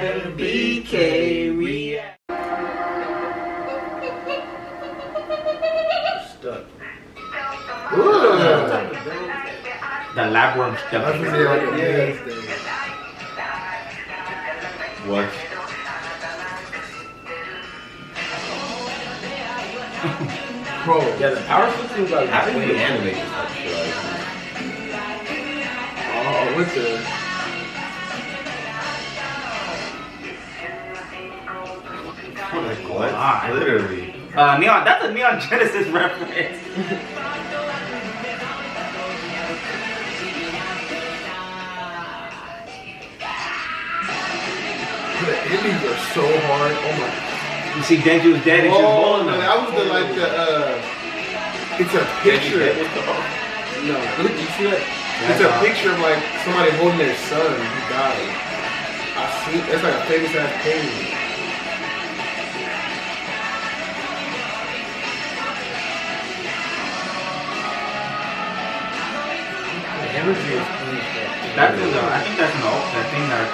Mbk Reacts. Stuck. The labworm stuff. What? Bro, Yeah, the power systems like How how do do you you animate this type of shit? oh, what's the? Like what? God. Literally. Neon. That's a Neon Genesis reference. The endings are so hard. Oh my. You see, Denji was dead and she was Oh, holding no, him. that was the like the. It's a picture. No, look, you see that? It's a picture of like somebody holding their son who died. I see. That's like a famous ass painting. The energy is clean. That's in the, I think that's an old, that thing that's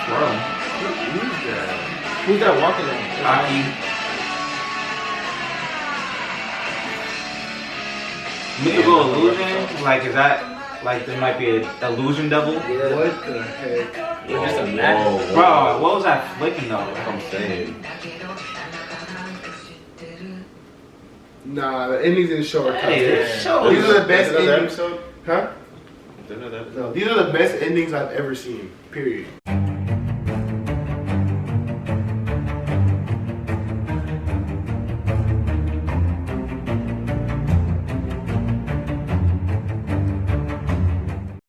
swirling. Who's that? Who's that walking on? Aki. Mythical illusion? Like, is that, like, there might be an illusion devil? Yeah. What the heck? We're just a Bro, magic. what was that flicking though? That's what I'm saying. Nah, the endings in the show are tough. Hey, this show These is- are the best Another endings. episode? Huh? Another episode? No, these are the best endings I've ever seen. Period.